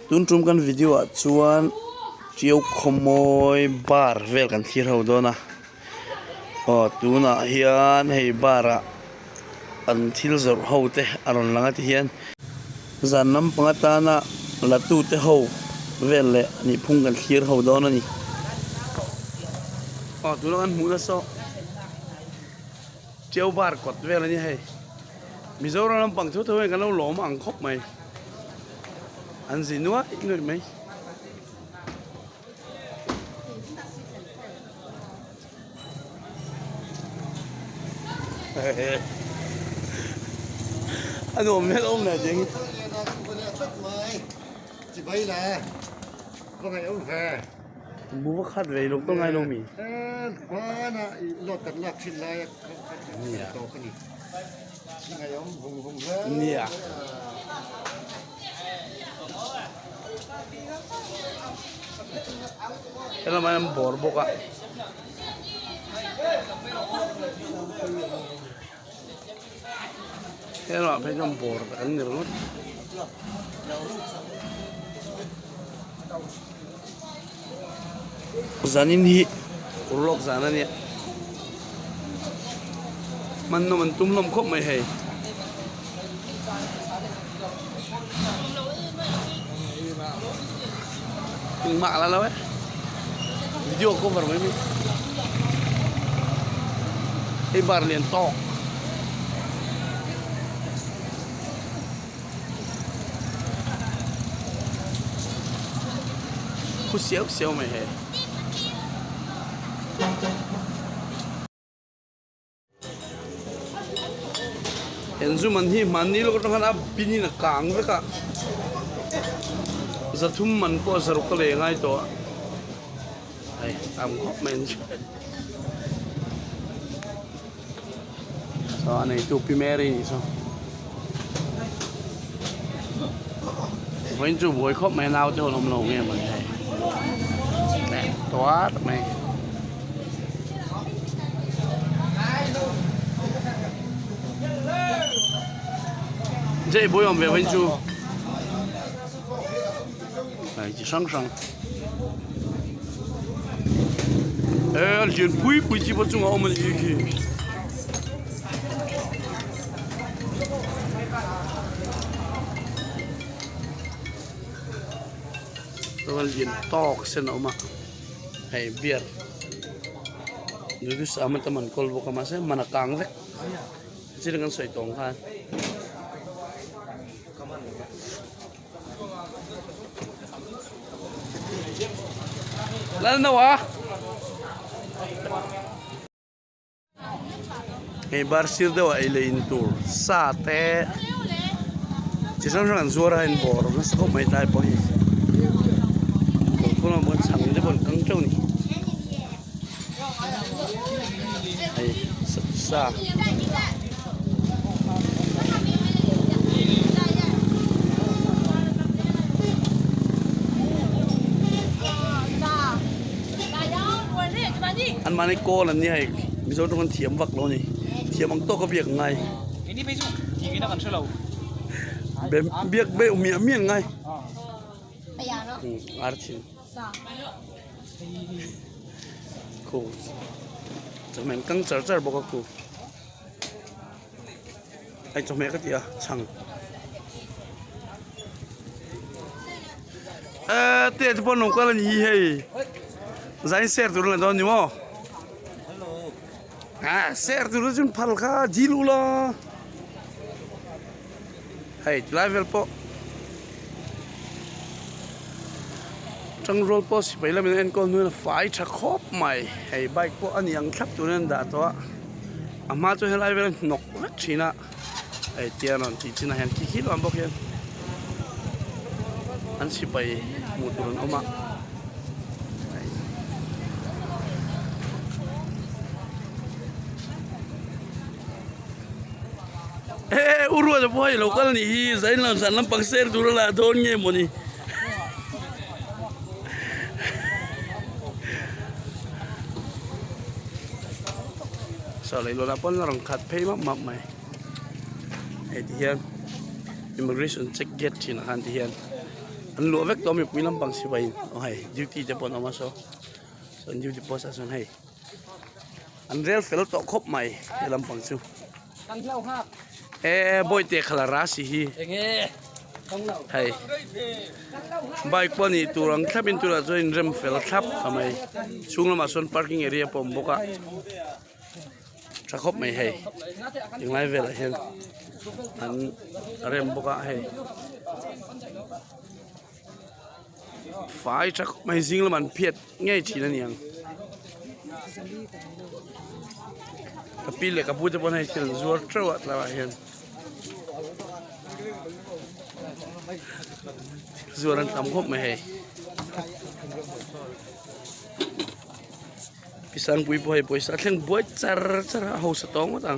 ตุนจุ่มกันวิดีโอชวนเจียวขโมยบาร์เวลกันที่เราโดนนะตูน่ะเฮียนให้บาร์อันที่เราเขาเตะอารมณ์ลังที่เฮียนจันน้ำปังตานะละตูเตะเขาเวลเลยนี่พุ่งกันที่เราโดนนะนี่ตูน่ะกันมูนะซอเจียวบาร์กดเวลนี่ให้มิโซราน้ำปังทุ่งกันเราหลอมอังคบไหมอันสินัวอีกหน่อยไหมอันนู้นไม่ลงเลยจริงจะไปไหนก็ไงอุ้งแฟบูว่าคัดเลยลงต้องไงลงมีคว้านะรถตัดลักชิ้นไรเนี่ยโตขึ้นอีกยังไงยมหงแฟเนี่ยแล้วมันบอร์บกอะแล้วมันเป็นบอร์กันนี่รู้zanin hi urlok zana ne man no man tumlom khop mai hai ting ma la lawe video cover mai mi ei bar lien to ku siêu mai hai enzu man hi lo ko khana pini na kang ve ka zathum man ko zaruk le ngai to ai am ko men so anei tu primeri ni so vẫn chưa buổi khóc mẹ nào cho lòng lòng nghe mình thầy nè toát mày这不用别温住，哎，就上上，哎，连鬼鸡巴中我们的鱼去，ตัวเลียนตอกเส้นออกมาให้เบียร์ดูดิสามันตะมันกอลบุกมาเส้นมันกลางเล็กจะdenganใส่ตรงกันแล้วนะวะไอ้บาร์ซิลเดวไอ้เลนตูร์ซาเต้จะสั่งสั่งซัวร์ให้บอร์นั่นสักไม่ได้ปะฮีคนเราบนสั่งได้บนกังเจ้านี่ไอ้ซาอันมาในโก้นั่นนี่ให้มิโซต้องกันเทียมวักเรานี่เทียมอังโตก็เบียกไงini besok TV nak kan selalu เบียกเบี้ยเมียนไงอาร์ชินคูจะเหมือนกังเจอบอกกูไอ้จอมแม่ก็ตีอ่ะช่างเตี้ยจะปนหนุ่มก็เลยยี่เฮ้ยใจเสียตัวเลยตอนนี้มั้งเสียตัวจนพัลค่าจิลุล่ะเฮ้ยไลฟ์เวลปอจังโรลปอสิไปแล้วมันเอ็นก้อนนู้นไฟชักครบใหม่เฮ้ยไบค์ปออันยังขับตัวนั้นด่าตัวอามาตัวเฮลไลฟ์เวลนกรักชีนะเฮ้ยเตี้ยนอนที่จีน่าเห็นขี้ๆลำบากเห็นอันสิไปหมุดตัวนั้นออกมาurut apa ya lokal nih, saya langsung nampak share dulu lah doanya mau nih. Soalnya lo lapor orang kat pay map mai. Tiyan immigration check gate Cina kan tiyan อันหลวเวกตัวมีปุยลำบังสิไว้เอาให้ดิวตี้จะปนออกมาส่วนดิวตี้พอสะส่วนให้อันเรียลเฟลตกครบใหม่ให้ลำบังซิว ตั้งเล่าภาพ บอยเตะคลาราสิฮี เงี้ยต้องเล่า ให้บายปนี่ตัวรังถ้าเป็นตัวละจอยเริ่มเฟลทับทำไมช่วงละมาส่วนพาร์กิ้งเอเรียผมบอกว่าถ้าครบไม่ให้ยังไงเวลาเห็นอันเริ่มบอกว่าให้ฝ่ายถ้าไม่จริงแล้วมันเพียดง่ายทีนั่นเองถ้าปีเล็กกับพูดจะบอกให้เห็นชัวร์เท่าไหร่เห็นชัวร์นั้นทำครบไม่ให้พิสันบุยบุยสัตว์เลี้ยงบุยจาร์เอาสตองมาตั้ง